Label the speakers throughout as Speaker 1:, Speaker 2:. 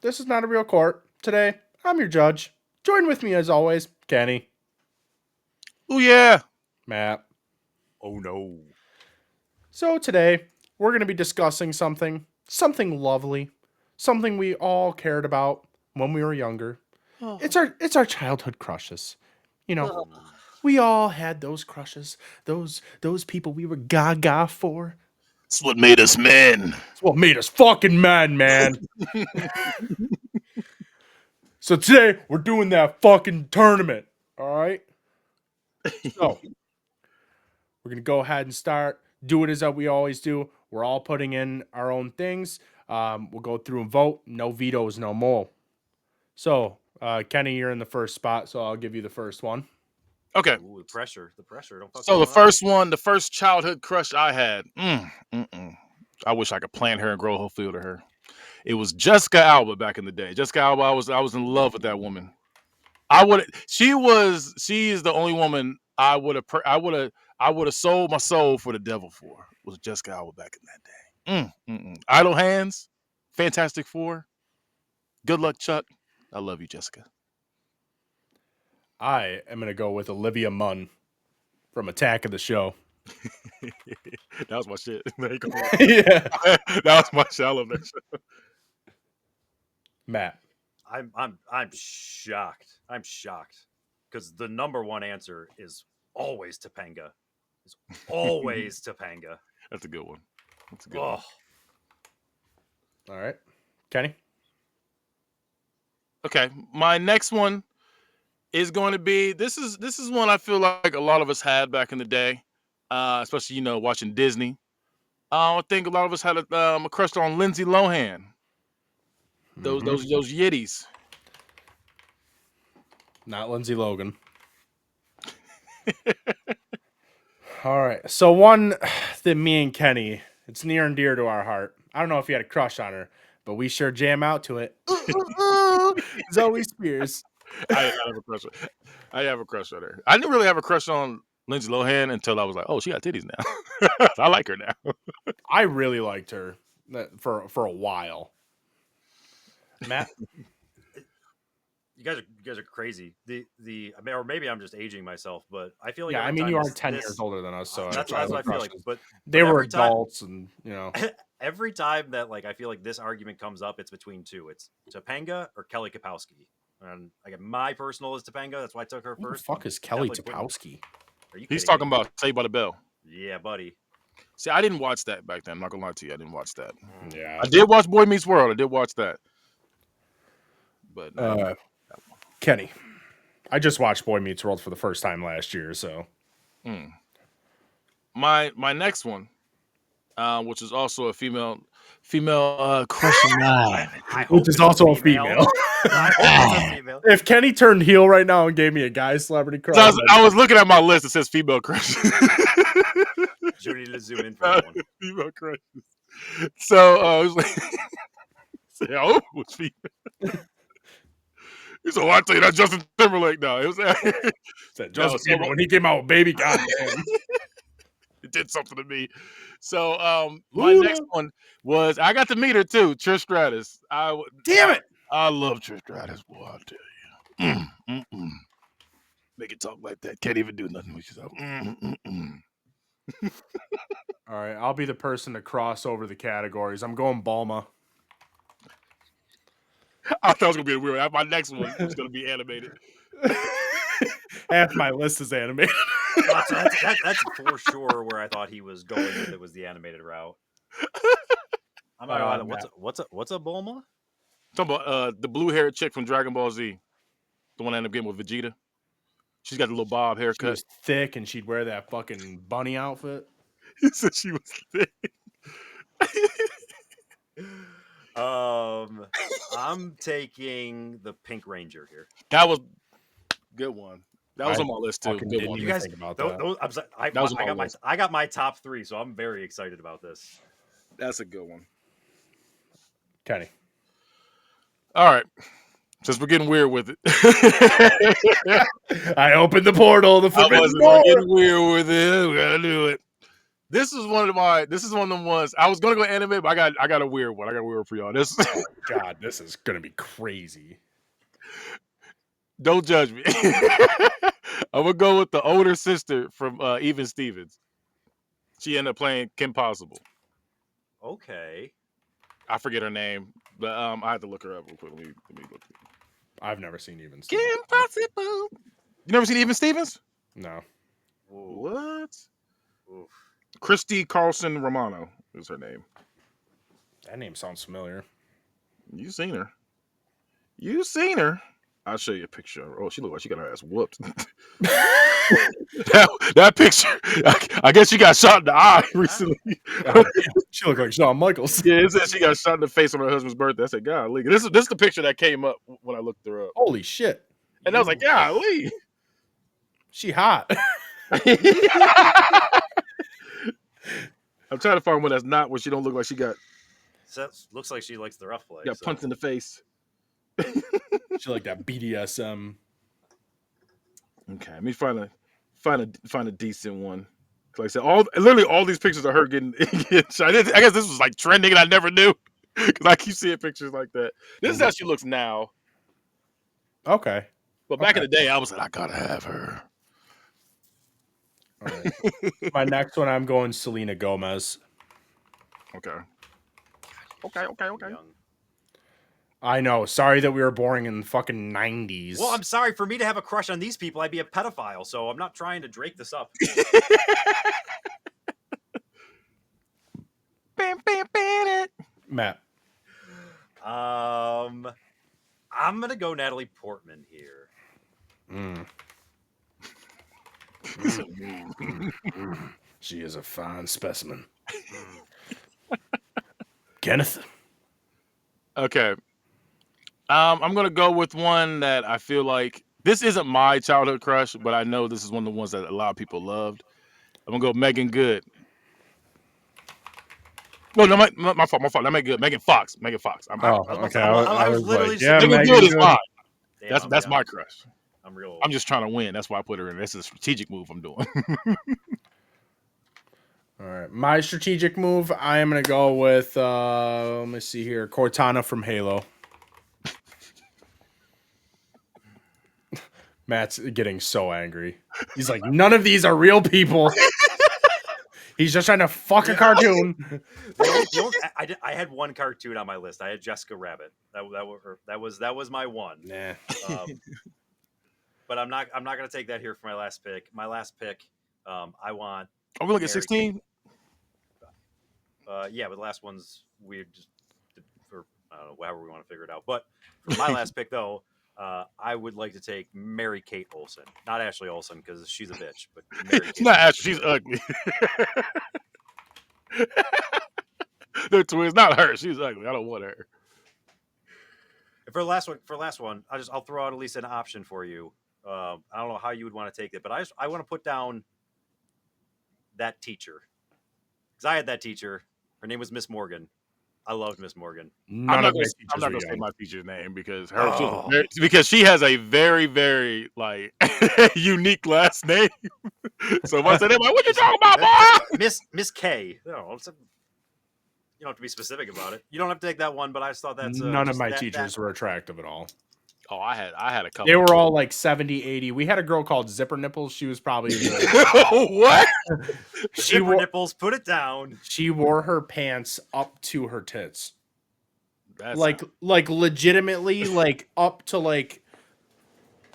Speaker 1: This is not a real court. Today, I'm your judge. Join with me as always, Kenny,
Speaker 2: Oh yeah.
Speaker 1: Matt.
Speaker 3: Oh no.
Speaker 1: So today, we're going to be discussing something lovely, something we all cared about when we were younger. It's our childhood crushes. You know, we all had those crushes, those people we were gaga for.
Speaker 2: It's what made us men.
Speaker 1: It's what made us fucking men, man. So today, we're doing that fucking tournament. All right? So, we're going to go ahead and start. Do it as we always do. We're all putting in our own things. We'll go through and vote. No vetoes, no more. So, Kenny, you're in the first spot, so I'll give you the first one.
Speaker 2: Okay.
Speaker 3: Ooh, the pressure. Don't fuck
Speaker 2: So the
Speaker 3: anyone up.
Speaker 2: the first childhood crush I had. I wish I could plant her and grow a whole field of her. It was Jessica Alba back in the day. Jessica Alba, I was in love with that woman. She is the only woman I would have sold my soul for the devil for. Was Jessica Alba back in that day. Idle Hands, Fantastic Four. Good luck, Chuck. I love you, Jessica.
Speaker 1: I am going to go with Olivia Munn from Attack of the Show.
Speaker 2: That was my shit.
Speaker 1: Yeah.
Speaker 2: That was my shit. I love that shit.
Speaker 1: Matt.
Speaker 3: I'm shocked. I'm shocked because the number one answer is always Topanga. It's always Topanga.
Speaker 2: That's a good one. That's a good one.
Speaker 1: All right. Kenny?
Speaker 2: Okay, my next one is going to be this is one I feel like a lot of us had back in the day, especially watching Disney. I think a lot of us had a crush on Lindsay Lohan. Those yiddies.
Speaker 1: Not Lindsay Logan. All right. So one that me and Kenny, it's near and dear to our heart. I don't know if you had a crush on her, but we sure jam out to it. Zoe Spears.
Speaker 2: I have a crush on her. I didn't really have a crush on Lindsay Lohan until I was like, oh, she got titties now. I like her now.
Speaker 1: I really liked her for a while. Matt?
Speaker 3: You guys are crazy. Or maybe I'm just aging myself, but I feel like
Speaker 1: Yeah, I mean you are 10 years older than us, so
Speaker 3: that's what I feel like. But
Speaker 1: they were
Speaker 3: every time-
Speaker 1: adults, and
Speaker 3: every time that I feel like this argument comes up, it's between two. It's Topanga or Kelly Kapowski. And my personal is Topanga. That's why I took her
Speaker 1: who the
Speaker 3: first.
Speaker 1: fuck is Kelly Topowski?
Speaker 3: Are you
Speaker 2: He's
Speaker 3: kidding
Speaker 2: talking
Speaker 3: me?
Speaker 2: about Saved by the Bell.
Speaker 3: Yeah, buddy.
Speaker 2: See, I didn't watch that back then. I'm not gonna lie to you. I didn't watch that.
Speaker 1: Yeah,
Speaker 2: I did watch Boy Meets World. I did watch that. But
Speaker 1: Kenny, I just watched Boy Meets World for the first time last year, so
Speaker 2: my next one, which is also a female crush of mine,
Speaker 1: which is also a female.
Speaker 3: I hope it's a female.
Speaker 1: If Kenny turned heel right now and gave me a guy celebrity crush,
Speaker 2: I was looking at my list. It says female crush.
Speaker 3: You need to zoom in for that one.
Speaker 2: Female crushes. So I was like, oh, it was female. He said, "I tell you that Justin Timberlake." No, it was
Speaker 1: Justin Timberlake when he came out with Baby. Goddamn,
Speaker 2: it did something to me. So my next one was I got to meet her too, Trish Stratus.
Speaker 1: Damn it!
Speaker 2: I love Trish Stratus, boy. I tell you, make it talk like that. Can't even do nothing with yourself.
Speaker 1: All right, I'll be the person to cross over the categories. I'm going Bulma.
Speaker 2: I thought it was gonna be weird. My next one was gonna be animated.
Speaker 1: Half my list is animated.
Speaker 3: That's for sure where I thought he was going if it was the animated route. I'm not gonna lie, what's a Bulma?
Speaker 2: Talking about the blue-haired chick from Dragon Ball Z, the one that ended up getting with Vegeta. She's got the little bob haircut.
Speaker 1: She was thick, and she'd wear that fucking bunny outfit.
Speaker 2: He said she was thick.
Speaker 3: I'm taking the Pink Ranger here.
Speaker 2: That was a good one. That was on my list too.
Speaker 1: Good one.
Speaker 3: You guys
Speaker 1: think about that.
Speaker 3: I got my top three, so I'm very excited about this.
Speaker 2: That's a good one.
Speaker 1: Kenny.
Speaker 2: All right. Since we're getting weird with it.
Speaker 1: I opened the portal. The forbidden door.
Speaker 2: We're getting weird with it. We gotta do it. This is one of them ones. I was gonna go anime, but I got a weird one. I got a weird one for y'all. This
Speaker 1: God, this is gonna be crazy.
Speaker 2: don't judge me. I'm gonna go with the older sister from Even Stevens. She ended up playing Kim Possible.
Speaker 3: Okay.
Speaker 2: I forget her name, but I have to look her up real quick. Let me look.
Speaker 1: I've never seen Even
Speaker 2: Kim
Speaker 1: Stevens.
Speaker 2: Possible. You never seen Even Stevens?
Speaker 1: No.
Speaker 3: Ooh.
Speaker 2: What?
Speaker 3: Oof.
Speaker 2: Christy Carlson Romano is her name.
Speaker 1: That name sounds familiar.
Speaker 2: You seen her? You seen her? I'll show you a picture of her. Oh, she look like she got her ass whooped. that picture. I guess she got shot in the eye recently.
Speaker 1: She looked like Shawn Michaels.
Speaker 2: Yeah, it said she got shot in the face on her husband's birthday. I said, golly. This is the picture that came up when I looked her up.
Speaker 1: Holy shit.
Speaker 2: And I was like, golly.
Speaker 1: She hot.
Speaker 2: I'm trying to find one that's not where she don't look like she got
Speaker 3: Looks like she likes the rough play.
Speaker 2: punched in the face.
Speaker 1: She like that BDSM.
Speaker 2: Okay, let me find a decent one. Like I said, literally all these pictures of her getting shot. I guess this was like trending, and I never knew because I keep seeing pictures like that. This is how she looks now.
Speaker 1: Okay.
Speaker 2: But back in the day, I was like, I gotta have her.
Speaker 1: All right. My next one, I'm going Selena Gomez.
Speaker 2: Okay.
Speaker 3: Young.
Speaker 1: I know. Sorry that we were boring in the fucking 90s.
Speaker 3: Well, I'm sorry. For me to have a crush on these people, I'd be a pedophile. So I'm not trying to drake this up.
Speaker 1: Matt.
Speaker 3: I'm gonna go Natalie Portman here.
Speaker 1: She is a fine specimen. Kenneth.
Speaker 2: Okay. I'm gonna go with one that I feel like this isn't my childhood crush, but I know this is one of the ones that a lot of people loved. I'm gonna go Megan Good. No, my fault. Not Megan Good. Megan Fox. I'm
Speaker 1: Okay.
Speaker 3: I was literally
Speaker 1: like,
Speaker 3: just
Speaker 1: yeah,
Speaker 2: Megan
Speaker 3: thinking-
Speaker 2: Good is mine.
Speaker 3: Damn,
Speaker 2: That's
Speaker 3: yeah,
Speaker 2: my crush.
Speaker 3: I'm real.
Speaker 2: I'm just trying to win. That's why I put her in. This is a strategic move I'm doing.
Speaker 1: All right. My strategic move, I am going to go with, let me see here, Cortana from Halo. Matt's getting so angry. He's like, none of these are real people. He's just trying to fuck a cartoon.
Speaker 3: I had one cartoon on my list. I had Jessica Rabbit. That was my one.
Speaker 1: Nah.
Speaker 3: But I'm not gonna take that here for my last pick. My last pick, I want.
Speaker 2: Are we looking at
Speaker 3: Mary
Speaker 2: 16?
Speaker 3: Yeah, but the last one's weird. Just for I don't know, however we want to figure it out. But for my last pick, though, I would like to take Mary Kate Olsen, not Ashley Olsen because she's a bitch, but Mary Kate.
Speaker 2: Not Ashley. She's ugly. They're twins. Not her. She's ugly. I don't want her.
Speaker 3: And for last one, I'll throw out at least an option for you. I don't know how you would want to take it, but I want to put down that teacher because I had that teacher. Her name was Miss Morgan. I loved Miss Morgan.
Speaker 2: I'm not going to say my teacher's name because because she has a very, very like unique last name. So if I say that, like, what you talking about, boy?
Speaker 3: Miss K. You don't have to be specific about it. You don't have to take that one, but I just thought that's
Speaker 1: none of my teachers were attractive at all.
Speaker 2: Oh, I had a couple.
Speaker 1: They were all like 70, 80. We had a girl called Zipper Nipples. She was probably
Speaker 2: what?
Speaker 3: Zipper Nipples. Put it down.
Speaker 1: She wore her pants up to her tits.
Speaker 2: That's
Speaker 1: like legitimately like up to like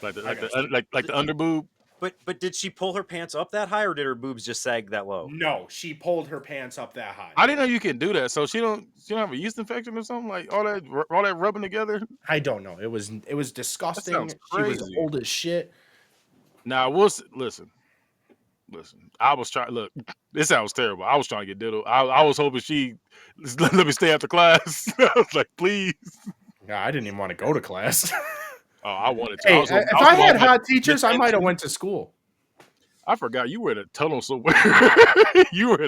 Speaker 2: the underboob.
Speaker 3: But did she pull her pants up that high, or did her boobs just sag that low?
Speaker 1: No, she pulled her pants up that high.
Speaker 2: I didn't know you can do that. So she don't have a yeast infection or something, like all that rubbing together.
Speaker 1: I don't know. It was disgusting.
Speaker 2: sounds
Speaker 1: She was
Speaker 2: crazy.
Speaker 1: old as shit.
Speaker 2: Now, listen. I was trying. Look, this sounds terrible. I was trying to get diddled. I was hoping she let me stay after class. I was like, please.
Speaker 1: Yeah, I didn't even want to go to class.
Speaker 2: Oh, I wanted to.
Speaker 1: Hey,
Speaker 2: if
Speaker 1: I had hot teachers, I might have went to school.
Speaker 2: I forgot you were in a tunnel somewhere. you were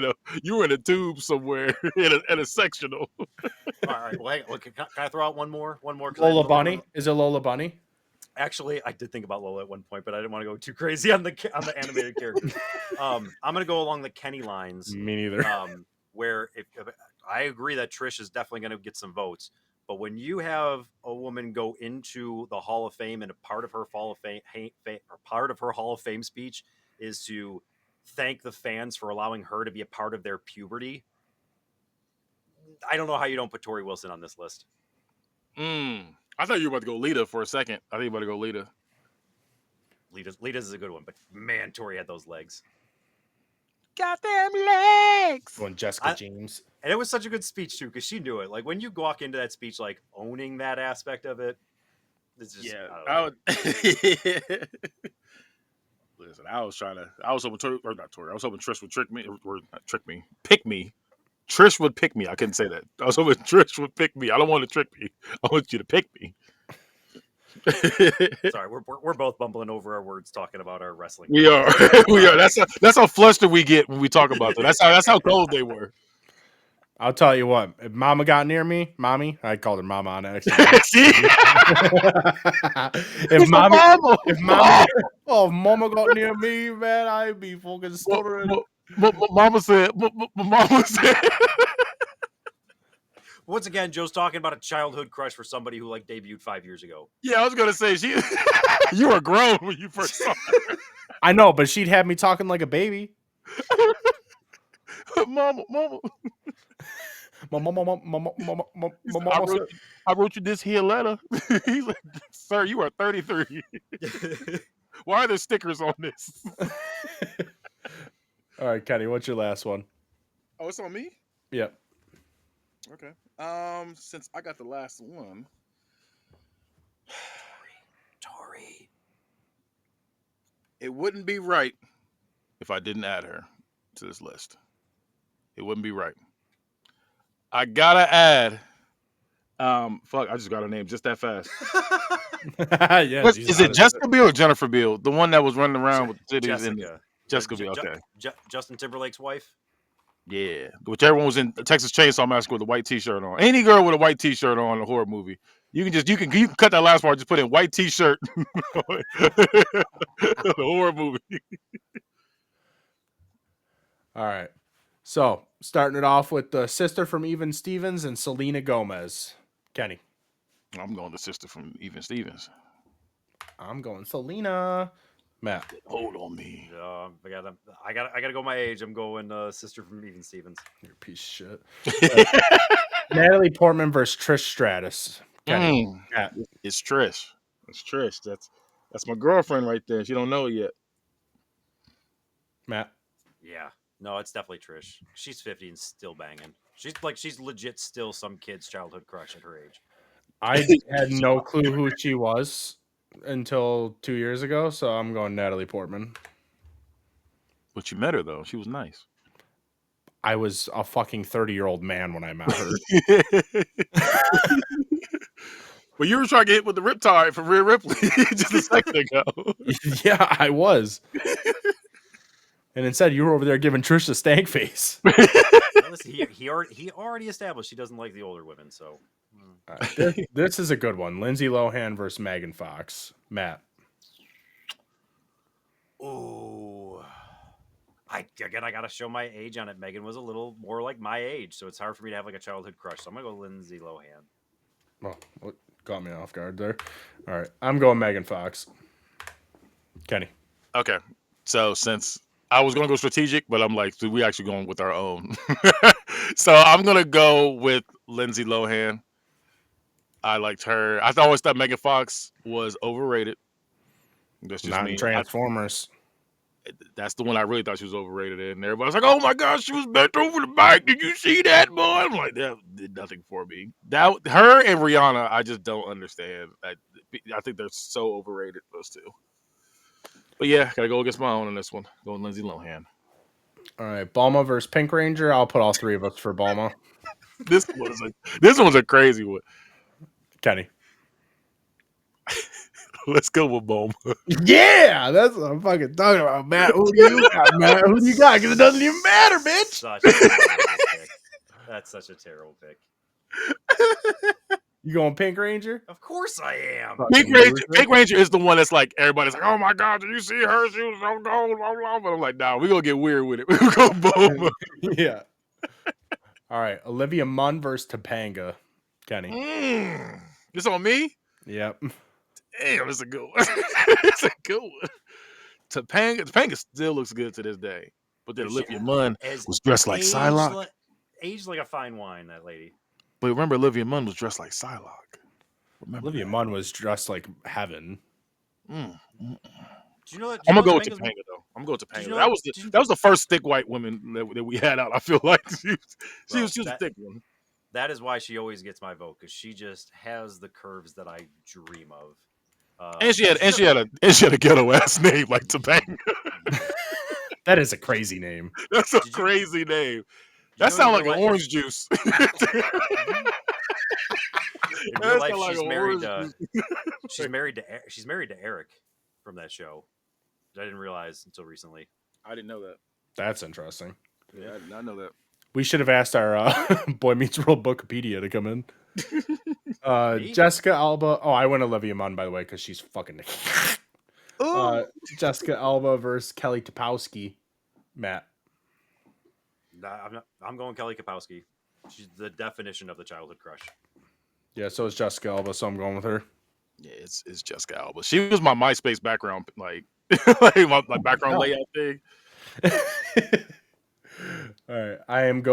Speaker 2: in a tube somewhere in a sectional.
Speaker 3: All right. Well, can I throw out one more?
Speaker 1: Lola Bunny? Is it Lola Bunny?
Speaker 3: Actually, I did think about Lola at one point, but I didn't want to go too crazy on the animated characters. I'm gonna go along the Kenny lines.
Speaker 1: Me neither.
Speaker 3: Where if I agree that Trish is definitely going to get some votes, but when you have a woman go into the Hall of Fame and a part of her Hall of Fame speech is to thank the fans for allowing her to be a part of their puberty, I don't know how you don't put Tori Wilson on this list.
Speaker 2: I thought you were about to go Lita for a second. I think you were about to go Lita.
Speaker 3: Lita's is a good one, but man, Tori had those legs.
Speaker 2: Goddamn legs.
Speaker 1: When Jessica James.
Speaker 3: And it was such a good speech too, because she knew it. Like when you walk into that speech, like owning that aspect of it, it's just
Speaker 2: I would. Listen, I was hoping Tori, or not Tori. I was hoping Trish would pick me. Trish would pick me. I couldn't say that. I was hoping Trish would pick me. I don't want to trick me. I want you to pick me.
Speaker 3: Sorry, we're both bumbling over our words talking about our wrestling.
Speaker 2: We are. We are. That's how flustered we get when we talk about them. That's how cold they were.
Speaker 1: I'll tell you what. If Mama got near me, Mommy, I called her Mama on accident.
Speaker 2: See?
Speaker 1: if Mama got near me, man, I'd be fucking stuttering.
Speaker 2: Mama said.
Speaker 3: Once again, Joe's talking about a childhood crush for somebody who like debuted 5 years ago.
Speaker 2: Yeah, I was gonna say you were grown when you first saw her.
Speaker 1: I know, but she'd have me talking like a baby.
Speaker 2: Mama. I wrote you this here letter. He's like, sir, you are 33. Why are there stickers on this?
Speaker 1: All right, Kenny, what's your last one?
Speaker 2: Oh, it's on me?
Speaker 1: Yep.
Speaker 2: Okay. Since I got the last one.
Speaker 3: Tori.
Speaker 2: It wouldn't be right if I didn't add her to this list. It wouldn't be right. I gotta add. Fuck! I just got her name just that fast.
Speaker 1: Yeah,
Speaker 2: Is it Jessica Biel or Jennifer Biel? The one that was running around with cities
Speaker 3: Jessica.
Speaker 2: Jessica Biel. Okay.
Speaker 3: Justin Timberlake's wife.
Speaker 2: Yeah, whichever one was in Texas Chainsaw Massacre with a white T-shirt on. Any girl with a white T-shirt on in a horror movie, you can cut that last part. Just put in white T-shirt. The horror movie.
Speaker 1: All right. So, starting it off with the sister from Even Stevens and Selena Gomez. Kenny.
Speaker 2: I'm going the sister from Even Stevens.
Speaker 1: I'm going Selena. Matt.
Speaker 2: Hold on me.
Speaker 3: I gotta go my age. I'm going sister from Even Stevens.
Speaker 1: You're a piece of shit. Natalie Portman versus Trish Stratus. Kenny.
Speaker 2: It's Trish. It's Trish. That's my girlfriend right there. She don't know it yet.
Speaker 1: Matt.
Speaker 3: Yeah. No, it's definitely Trish. She's 50 and still banging. She's legit still some kid's childhood crush at her age.
Speaker 1: I had no clue who she was until 2 years ago, so I'm going Natalie Portman.
Speaker 2: But you met her though. She was nice.
Speaker 1: I was a fucking 30-year-old man when I met her.
Speaker 2: Well, you were trying to get hit with the riptide from Rhea Ripley just a second ago.
Speaker 1: Yeah, I was. And instead, you were over there giving Trish the stank face.
Speaker 3: Listen, he already established he doesn't like the older women. So
Speaker 1: this is a good one: Lindsay Lohan versus Megan Fox. Matt.
Speaker 3: Oh, I gotta show my age on it. Megan was a little more like my age, so it's hard for me to have like a childhood crush. So I'm gonna go Lindsay Lohan.
Speaker 1: Oh, what got me off guard there? All right, I'm going Megan Fox. Kenny.
Speaker 2: Okay, so since I was going to go strategic, but I'm like, we actually going with our own. So I'm going to go with Lindsay Lohan. I liked her. I always thought Megan Fox was overrated. That's just
Speaker 1: Not
Speaker 2: me.
Speaker 1: in Transformers.
Speaker 2: That's the one I really thought she was overrated in. And everybody's like, oh my gosh, she was bent over the back. Did you see that, boy? I'm like, that did nothing for me. Her and Rihanna, I just don't understand. I think they're so overrated, those two. But yeah, gotta go against my own on this one. Going Lindsay Lohan.
Speaker 1: All right, Bulma versus Pink Ranger. I'll put all three of us for Bulma.
Speaker 2: This one's a crazy one.
Speaker 1: Kenny.
Speaker 2: Let's go with Bulma.
Speaker 1: Yeah, that's what I'm fucking talking about, Matt. Who do you got, Matt? Who do you got? Because it doesn't even matter, bitch.
Speaker 3: Such a terrible pick. That's such a terrible pick.
Speaker 1: You going Pink Ranger?
Speaker 3: Of course I am.
Speaker 2: Pink Ranger is the one that's like everybody's like, oh my god, did you see her? She was so gold, blah, blah. But I'm like, nah, we gonna get weird with it. We gonna boom.
Speaker 1: Yeah. All right, Olivia Munn versus Topanga. Kenny.
Speaker 2: This on me?
Speaker 1: Yep.
Speaker 2: Damn, it's a good one. It's a good one. Topanga still looks good to this day. But then Olivia Munn was dressed like Psylocke.
Speaker 3: Aged like a fine wine, that lady.
Speaker 2: But remember, Olivia Munn was dressed like Psylocke. Remember
Speaker 1: Olivia Munn was dressed like heaven.
Speaker 3: Do you know that?
Speaker 2: I'm gonna go with Topanga though. I'm going to Topanga. That was the first thick white woman that we had out. I feel like she was a thick one.
Speaker 3: That is why she always gets my vote, because she just has the curves that I dream of.
Speaker 2: And she had a ghetto ass name like Topanga.
Speaker 1: That is a crazy name.
Speaker 2: That's a crazy name. That sounds like an orange juice.
Speaker 3: In real life, she's married to Eric from that show. I didn't realize until recently.
Speaker 2: I didn't know that.
Speaker 1: That's interesting.
Speaker 2: Yeah, I did not know that.
Speaker 1: We should have asked our Boy Meets World Wikipedia to come in. Jessica Alba. Oh, I went Olivia Munn, by the way, because she's fucking. Jessica Alba versus Kelly Kapowski. Matt.
Speaker 3: I'm going Kelly Kapowski. She's the definition of the childhood crush.
Speaker 1: Yeah, so is Jessica Alba, so I'm going with her.
Speaker 2: Yeah, it's Jessica Alba. She was my MySpace background, like my background layout thing.
Speaker 1: All right, I am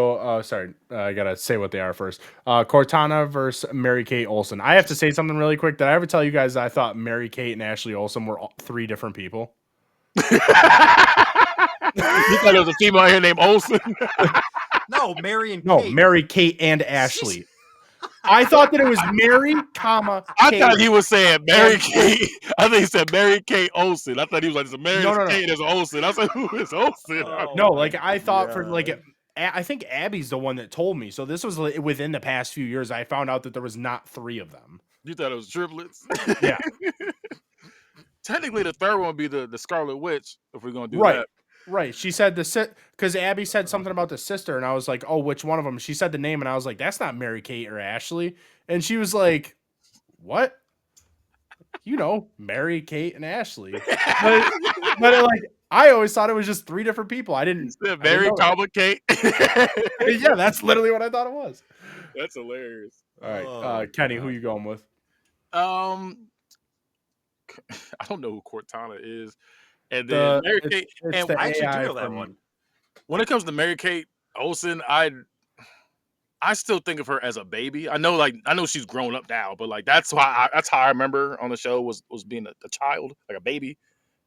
Speaker 1: sorry, I gotta say what they are first. Cortana versus Mary Kate Olsen. I have to say something really quick. Did I ever tell you guys that I thought Mary Kate and Ashley Olsen were three different people?
Speaker 2: You thought there was a female here named Olsen?
Speaker 3: No, Mary and Kate.
Speaker 1: No, Mary Kate and Ashley. I thought that it was Mary, comma.
Speaker 2: I thought he was saying Mary Kate. I think he said Mary Kate Olsen. I thought he was like, there's a Mary Kate, there's Olsen. I was like, who is Olsen?
Speaker 1: No, like I thought for like, I think Abby's the one that told me. So this was within the past few years. I found out that there was not three of them.
Speaker 2: You thought it was triplets?
Speaker 1: Yeah.
Speaker 2: Technically, the third one would be the Scarlet Witch, if we're going to do that.
Speaker 1: Right. She said because Abby said something about the sister, and I was like, oh, which one of them? She said the name, and I was like, that's not Mary Kate or Ashley. And she was like, what? You know, Mary Kate and Ashley. But like, I always thought it was just three different people. I didn't.
Speaker 2: Mary, comma, Kate.
Speaker 1: Yeah, that's literally what I thought it was.
Speaker 2: That's hilarious.
Speaker 1: All right, Kenny, who you going with?
Speaker 2: I don't know who Cortana is. And then Mary Kate, and
Speaker 3: I actually do know that one.
Speaker 2: When it comes to Mary Kate Olsen, I still think of her as a baby. I know she's grown up now, but like that's how I remember on the show was being a child, like a baby.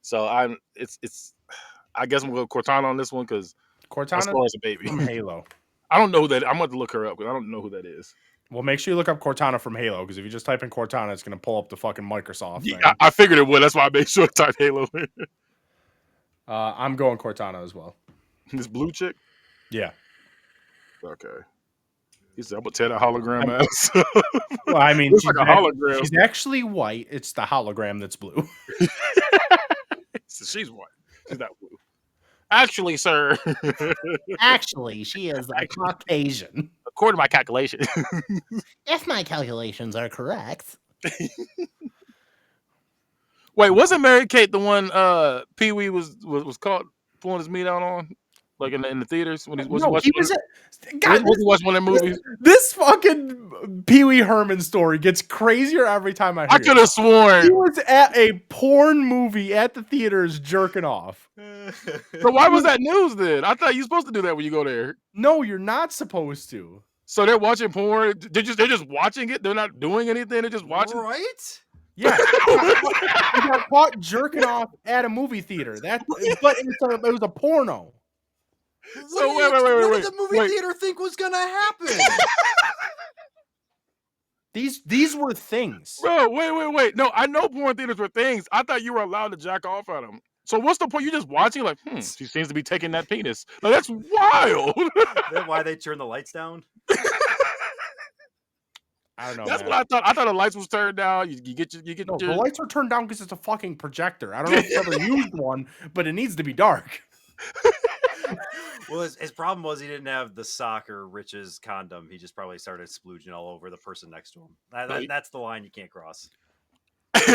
Speaker 2: So I guess I'm gonna go Cortana on this one because
Speaker 1: Cortana
Speaker 2: as a baby
Speaker 1: from Halo.
Speaker 2: I don't know that. I'm going to look her up because I don't know who that is.
Speaker 1: Well, make sure you look up Cortana from Halo, because if you just type in Cortana, it's going to pull up the fucking Microsoft thing.
Speaker 2: I figured it would. That's why I made sure to type Halo.
Speaker 1: I'm going Cortana as well.
Speaker 2: This blue chick?
Speaker 1: Yeah.
Speaker 2: Okay. He said, I'm going to tear that hologram ass.
Speaker 1: Well, I mean,
Speaker 2: she's like a hologram.
Speaker 1: She's actually white. It's the hologram that's blue.
Speaker 2: So she's white. She's not blue. Actually, sir.
Speaker 1: Actually, she is a Caucasian.
Speaker 2: According to my calculations.
Speaker 1: If my calculations are correct.
Speaker 2: Wait, wasn't Mary Kate the one Pee Wee was caught pulling his meat out on? Like in the theaters when he was watching one of the movies.
Speaker 1: This fucking Pee Wee Herman story gets crazier every time I hear it.
Speaker 2: I could have sworn
Speaker 1: he was at a porn movie at the theaters jerking off.
Speaker 2: So why was that news then? I thought you're supposed to do that when you go there.
Speaker 1: No, you're not supposed to.
Speaker 2: So they're watching porn. They're just watching it. They're not doing anything. They're just watching.
Speaker 3: Right?
Speaker 1: Yeah, he got caught jerking off at a movie theater. But it was a porno.
Speaker 2: So wait.
Speaker 3: What did the movie theater think was gonna happen?
Speaker 1: These were things.
Speaker 2: Bro, wait. No, I know porn theaters were things. I thought you were allowed to jack off at them. So what's the point? You just watching like, she seems to be taking that penis. Like, that's wild.
Speaker 3: That's why they turn the lights down.
Speaker 1: I don't know.
Speaker 2: That's what I thought. I thought the lights was turned down. You get
Speaker 1: No, the lights are turned down because it's a fucking projector. I don't know if you ever used one, but it needs to be dark.
Speaker 3: Well, his problem was he didn't have the sock or Rich's condom. He just probably started splooging all over the person next to him. That's the line you can't cross.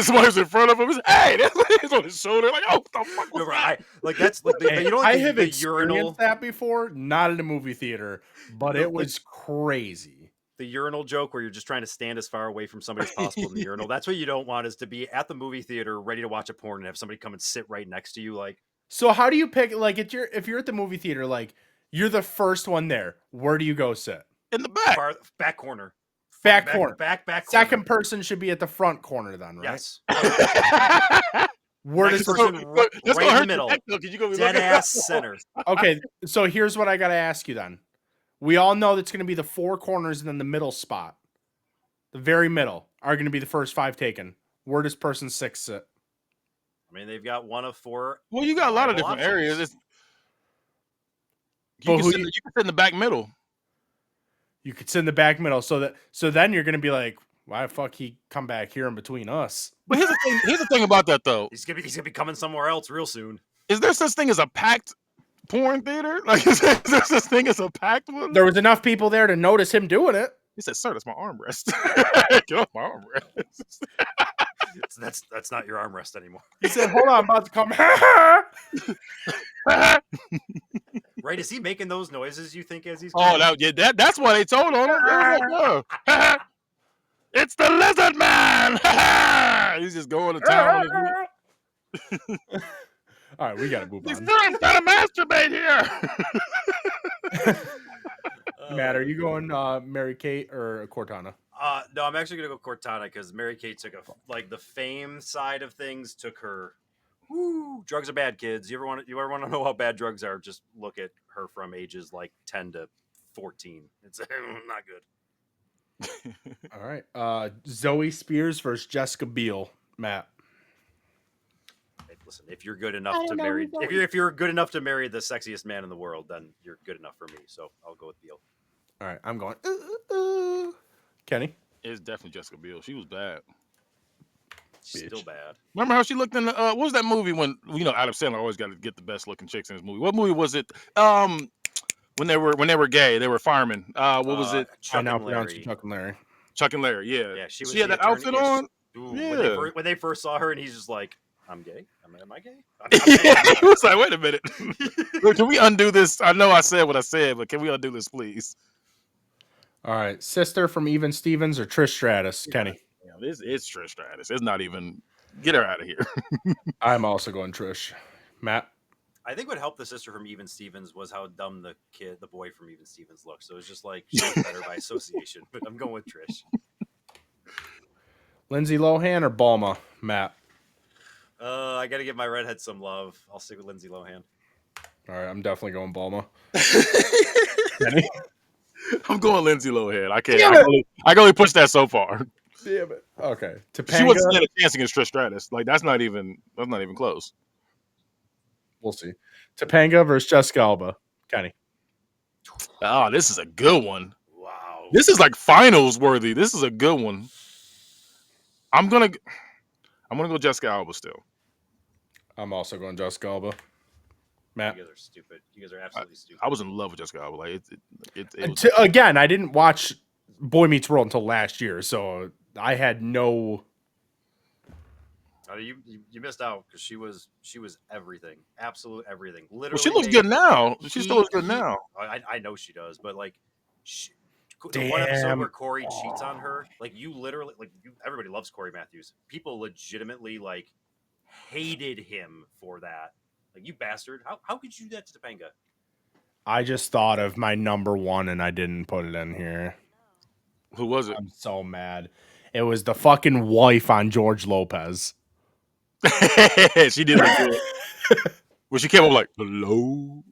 Speaker 2: Somebody's in front of him. Hey, he's on his shoulder. Like, oh, what the fuck was
Speaker 3: No,
Speaker 2: that?
Speaker 3: that's like
Speaker 1: Hey,
Speaker 3: you know,
Speaker 1: I
Speaker 3: like
Speaker 1: have
Speaker 3: the
Speaker 1: experienced
Speaker 3: urinal,
Speaker 1: that before, not in a movie theater, but it was crazy.
Speaker 3: the urinal joke where you're just trying to stand as far away from somebody as possible in the urinal. That's what you don't want, is to be at the movie theater ready to watch a porn and have somebody come and sit right next to you. Like,
Speaker 1: So how do you pick? Like, if you're at the movie theater, like you're the first one there, where do you go sit?
Speaker 2: In the back.
Speaker 3: back corner.
Speaker 1: Back corner.
Speaker 3: Back corner.
Speaker 1: Second person should be at the front corner then, right?
Speaker 3: Yes.
Speaker 1: Where
Speaker 3: Next
Speaker 1: does
Speaker 3: person
Speaker 1: the,
Speaker 2: That's
Speaker 3: right
Speaker 2: gonna
Speaker 3: in the
Speaker 2: hurt
Speaker 3: middle.
Speaker 2: your neck, though, 'cause you're gonna be
Speaker 3: Dead
Speaker 2: looking-
Speaker 3: ass center.
Speaker 1: Okay, so here's what I gotta ask you then. We all know that's gonna be the four corners and then the middle spot. The very middle are gonna be the first five taken. Where does person 6 sit?
Speaker 3: I mean, they've got one of four.
Speaker 2: Well, you got a lot of
Speaker 3: viable
Speaker 2: different areas.
Speaker 3: options.
Speaker 2: You
Speaker 1: But
Speaker 2: can,
Speaker 1: who
Speaker 2: sit, you can sit in the back middle.
Speaker 1: You could sit in the back middle, so then you're gonna be like, why the fuck he come back here in between us?
Speaker 2: But here's the thing. Here's the thing about that, though.
Speaker 3: He's gonna be coming somewhere else real soon.
Speaker 2: Is there such thing as a packed porn theater? Like, is there such thing as a packed one?
Speaker 1: There was enough people there to notice him doing it.
Speaker 2: He said, "Sir, that's my armrest. Get off my armrest."
Speaker 3: That's not your armrest anymore.
Speaker 1: He said, hold on, I'm about to come.
Speaker 3: Right? Is he making those noises, you think, as he's
Speaker 2: Oh, that's why they told on him. They was like, it's the lizard man. He's just going to town.
Speaker 1: All right, we gotta move
Speaker 2: He's
Speaker 1: on.
Speaker 2: not gonna masturbate here.
Speaker 1: Matt, are you going Mary Kate or Cortana?
Speaker 3: No, I'm actually gonna go Cortana because Mary Kate took the fame side of things took her. Woo, drugs are bad, kids. You ever want to know how bad drugs are? Just look at her from ages like 10 to 14. It's not good.
Speaker 1: All right. Zoe Spears versus Jessica Biel. Matt.
Speaker 3: Hey, listen, if you're good enough to marry, if you're good enough to marry the sexiest man in the world, then you're good enough for me. So I'll go with Biel.
Speaker 1: All right, I'm going. Kenny.
Speaker 2: It's definitely Jessica Biel. She was bad.
Speaker 3: She's still bad.
Speaker 2: Remember how she looked in the what was that movie when Adam Sandler always got to get the best looking chicks in his movie? What movie was it? When they were gay, they were firemen. What was it?
Speaker 3: Chuck
Speaker 1: I now
Speaker 3: and
Speaker 1: pronounce
Speaker 3: Larry.
Speaker 1: you Chuck and Larry.
Speaker 2: Chuck and Larry. Yeah.
Speaker 3: Yeah, she was.
Speaker 2: She had
Speaker 3: the
Speaker 2: that outfit
Speaker 3: attorney.
Speaker 2: on.
Speaker 3: Ooh,
Speaker 2: Yeah.
Speaker 3: when they first saw her, and he's just like, "I'm gay. Am I gay?"
Speaker 2: He was like, "Wait a minute, Look, can we undo this? I know I said what I said, but can we undo this, please?"
Speaker 1: All right, sister from Even Stevens or Trish Stratus. Kenny.
Speaker 2: Yeah, this is Trish Stratus. It's not even. Get her out of here.
Speaker 1: I'm also going Trish. Matt.
Speaker 3: I think what helped the sister from Even Stevens was how dumb the boy from Even Stevens looked. So it's just like she's better by association. But I'm going with Trish.
Speaker 1: Lindsay Lohan or Balma. Matt.
Speaker 3: I got to give my redhead some love. I'll stick with Lindsay Lohan.
Speaker 1: All right, I'm definitely going Balma.
Speaker 2: I'm going Lindsay Lohan. I can't.
Speaker 1: Damn
Speaker 2: I can only push that so far.
Speaker 1: Damn it. Okay.
Speaker 2: She
Speaker 1: Topanga.
Speaker 2: wasn't stand a chance against Trish Stratus. Like that's not even close.
Speaker 1: We'll see. Topanga versus Jessica Alba. Kenny.
Speaker 2: Oh, this is a good one.
Speaker 3: Wow.
Speaker 2: This is like finals worthy. This is a good one. I'm gonna go Jessica Alba still.
Speaker 1: I'm also going Jessica Alba. Matt.
Speaker 3: You guys are stupid. You guys are absolutely stupid.
Speaker 2: I was in love with Jessica Alba. Like it was,
Speaker 1: Again, I didn't watch Boy Meets World until last year, so I had no.
Speaker 3: You missed out because she was everything, absolute everything. Literally,
Speaker 2: well, she looks good now. She still looks good now.
Speaker 3: I know she does, but like, the one episode
Speaker 1: Damn.
Speaker 3: where Corey cheats on her, like you literally, everybody loves Corey Matthews. People legitimately like hated him for that. Like, you bastard! How could you do that to Topanga?
Speaker 1: I just thought of my number one and I didn't put it in here.
Speaker 2: Who was it?
Speaker 1: I'm so mad. It was the fucking wife on George Lopez.
Speaker 2: She did look good. When she came up like, hello.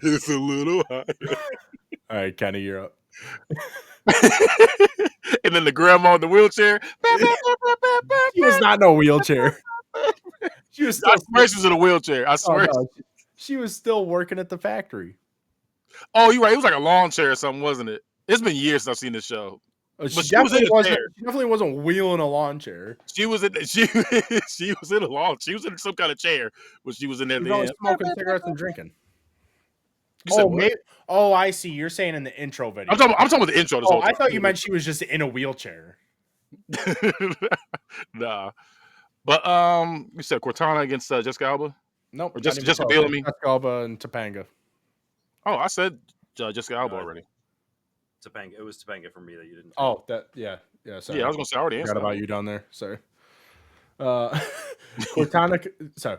Speaker 2: It's a little high.
Speaker 1: All right, Kenny, you're up.
Speaker 2: And then the grandma in the wheelchair.
Speaker 1: She was not in a wheelchair. She was still,
Speaker 2: I swear she was in a wheelchair. I
Speaker 1: oh,
Speaker 2: swear.
Speaker 1: no, she was still working at the factory.
Speaker 2: Oh, you're right. It was like a lawn chair or something, wasn't it? It's been years since I've seen this show.
Speaker 1: She
Speaker 2: But she was in
Speaker 1: definitely
Speaker 2: a
Speaker 1: wasn't.
Speaker 2: chair.
Speaker 1: She definitely wasn't wheeling a lawn chair.
Speaker 2: She was in she was in a lawn. She was in some kind of chair when she was in there.
Speaker 1: She
Speaker 2: At
Speaker 1: was
Speaker 2: the
Speaker 1: always
Speaker 2: end.
Speaker 1: smoking cigarettes and drinking.
Speaker 2: You said
Speaker 1: Oh,
Speaker 2: what?
Speaker 1: maybe. Oh, I see. You're saying in the intro video.
Speaker 2: I'm talking about the intro. This
Speaker 1: Oh,
Speaker 2: whole
Speaker 1: I
Speaker 2: time.
Speaker 1: thought you meant she was just in a wheelchair.
Speaker 2: Nah, but you said Cortana against Jessica Alba,
Speaker 1: Nope.
Speaker 2: or
Speaker 1: not
Speaker 2: just
Speaker 1: even
Speaker 2: Jessica
Speaker 1: close.
Speaker 2: Biel? I mean,
Speaker 1: Jessica Alba and Topanga.
Speaker 2: oh, I said Jessica Alba
Speaker 3: No,
Speaker 2: already.
Speaker 3: Topanga. It was Topanga for me that you didn't.
Speaker 1: Oh, yeah. Sorry.
Speaker 2: Yeah, I was gonna say I already
Speaker 1: Forgot
Speaker 2: answered.
Speaker 1: about you down there. Sorry. Cortana. Sorry.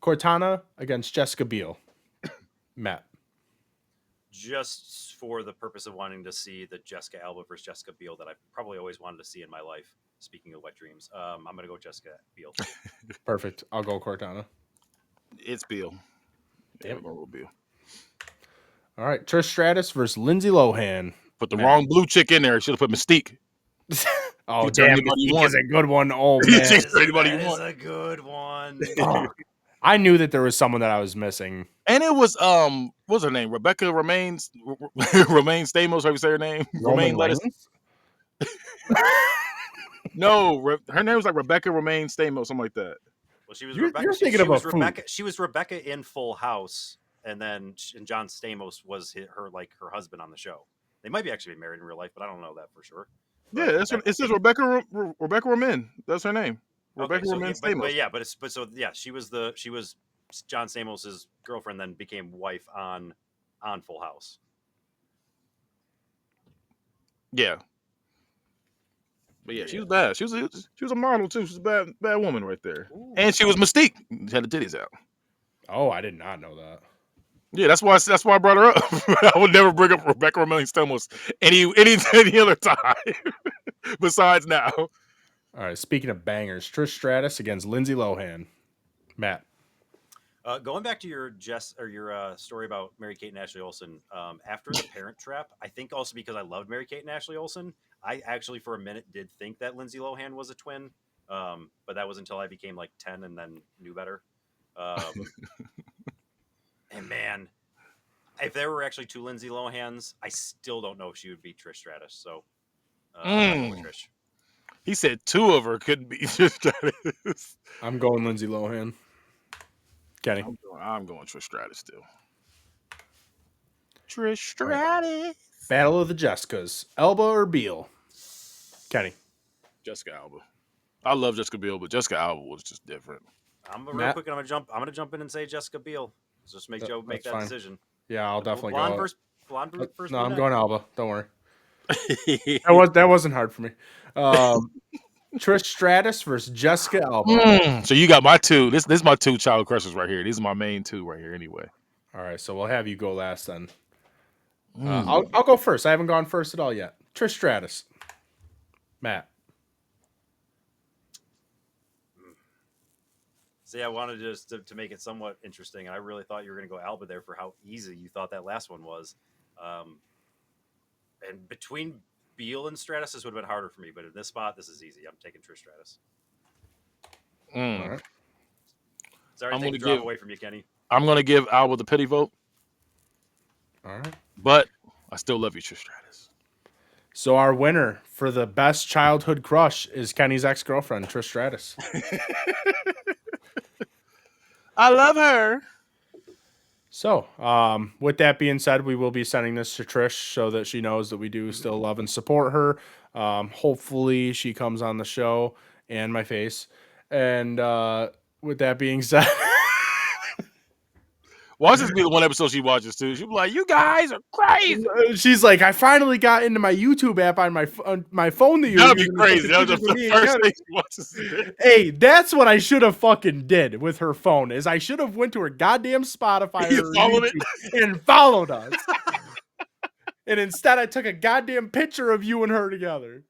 Speaker 1: Cortana against Jessica Biel. Matt.
Speaker 3: Just for the purpose of wanting to see the Jessica Alba versus Jessica Biel that I probably always wanted to see in my life. Speaking of wet dreams, I'm gonna go Jessica Biel.
Speaker 1: Perfect. I'll go Cortana.
Speaker 2: It's Bill. Yeah,
Speaker 1: Damn.
Speaker 2: we're going with Bill.
Speaker 1: All right. Trish Stratus versus Lindsay Lohan.
Speaker 2: Put the
Speaker 1: Man.
Speaker 2: wrong blue chick in there. Should have put Mystique.
Speaker 1: Oh,
Speaker 2: You turn
Speaker 1: damn.
Speaker 2: anybody you
Speaker 1: Mystique
Speaker 2: want.
Speaker 1: is a good one. Oh,
Speaker 2: You
Speaker 1: man.
Speaker 2: take anybody you
Speaker 3: That
Speaker 2: want.
Speaker 3: is a good one.
Speaker 1: Oh, I knew that there was someone that I was missing.
Speaker 2: And it was what's her name? Rebecca Romaine Stamos. How you say her name? Romaine Lettuce. No, her name was like Rebecca Romaine Stamos, something like that.
Speaker 3: Well, she was
Speaker 1: You're
Speaker 3: Rebecca.
Speaker 1: thinking
Speaker 3: she
Speaker 1: of
Speaker 3: was
Speaker 1: a food.
Speaker 3: Rebecca. She was Rebecca in Full House, and then John Stamos was her husband on the show. They might be actually married in real life, but I don't know that for sure. But
Speaker 2: Yeah, that's what, it says. Rebecca Romaine. That's her name. Rebecca
Speaker 3: so,
Speaker 2: Romaine
Speaker 3: yeah,
Speaker 2: Stamos.
Speaker 3: she was John Stamos's girlfriend, then became wife on Full House.
Speaker 2: Yeah. But yeah, she was bad. She was a model too. She's a bad woman right there.
Speaker 3: Ooh.
Speaker 2: And she was Mystique. She had the titties out.
Speaker 1: Oh, I did not know that.
Speaker 2: Yeah, that's why I brought her up. I would never bring up Rebecca Romaine Stamos any other time besides now.
Speaker 1: All right. Speaking of bangers, Trish Stratus against Lindsay Lohan. Matt.
Speaker 3: Going back to your story about Mary-Kate and Ashley Olsen, after The Parent Trap, I think also because I loved Mary-Kate and Ashley Olsen, I actually for a minute did think that Lindsay Lohan was a twin, but that was until I became like 10 and then knew better. And man, if there were actually two Lindsay Lohans, I still don't know if she would beat Trish Stratus. So, I'm going with Trish.
Speaker 2: He said two of her couldn't be Trish Stratus.
Speaker 1: I'm going Lindsay Lohan. Kenny.
Speaker 2: I'm going Trish Stratus still. Trish Stratus.
Speaker 1: Battle of the Jessicas. Elba or Beal? Kenny.
Speaker 2: Jessica Alba. I love Jessica Biel, but Jessica Alba was just different.
Speaker 3: I'm real quick. I'm gonna jump in and say Jessica Biel. Just make Joe make that
Speaker 1: fine.
Speaker 3: decision.
Speaker 1: Yeah, I'll definitely
Speaker 3: blonde
Speaker 1: go.
Speaker 3: Versus
Speaker 1: No,
Speaker 3: versus
Speaker 1: I'm
Speaker 3: brunette.
Speaker 1: going Alba. Don't worry. That wasn't hard for me. Trish Stratus versus Jessica Alba.
Speaker 2: So you got my two. This is my two child crushes right here. These are my main two right here. Anyway.
Speaker 1: All right, so we'll have you go last then. I'll go first. I haven't gone first at all yet. Trish Stratus. Matt.
Speaker 3: See, I wanted just to make it somewhat interesting, and I really thought you were going to go Alba there for how easy you thought that last one was. And between Beal and Stratus, this would have been harder for me, but in this spot, this is easy. I'm taking Trish Stratus.
Speaker 1: All right.
Speaker 3: Sorry,
Speaker 2: I'm
Speaker 3: take
Speaker 2: gonna
Speaker 3: the drop
Speaker 2: give-
Speaker 3: away from you, Kenny.
Speaker 2: I'm gonna give Alba the pity vote,
Speaker 1: All right.
Speaker 2: but I still love you, Trish Stratus.
Speaker 1: So our winner for the best childhood crush is Kenny's ex-girlfriend, Trish Stratus.
Speaker 2: I love her.
Speaker 1: So, with that being said, we will be sending this to Trish so that she knows that we do still love and support her. Hopefully she comes on the show and my face. And with that being said,
Speaker 2: Watch this be the one episode she watches too. She'll be like, "You guys are crazy."
Speaker 1: she's like, I finally got into my YouTube app on my phone that you
Speaker 2: That'd be crazy. That was the first thing she watches.
Speaker 1: Hey, that's what I should have fucking did with her phone. Is I should have went to her goddamn Spotify
Speaker 2: You
Speaker 1: or
Speaker 2: followed
Speaker 1: YouTube and followed us. And instead, I took a goddamn picture of you and her together.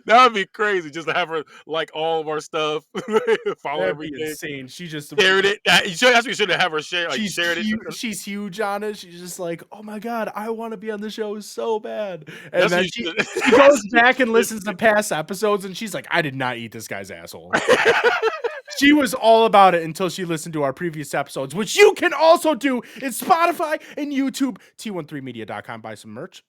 Speaker 2: That would be crazy just to have her like all of our stuff, follow
Speaker 1: That'd be
Speaker 2: everything,
Speaker 1: insane. She just
Speaker 2: shared it. That's what you should have her share. Like shared it.
Speaker 1: She's huge on it. She's just like, oh my god, I want to be on the show so bad. And
Speaker 2: That's
Speaker 1: then
Speaker 2: what
Speaker 1: she
Speaker 2: you should-
Speaker 1: goes back and listens to past episodes, and she's like, I did not eat this guy's asshole. She was all about it until she listened to our previous episodes, which you can also do in Spotify and YouTube. T13media.com. Buy some merch.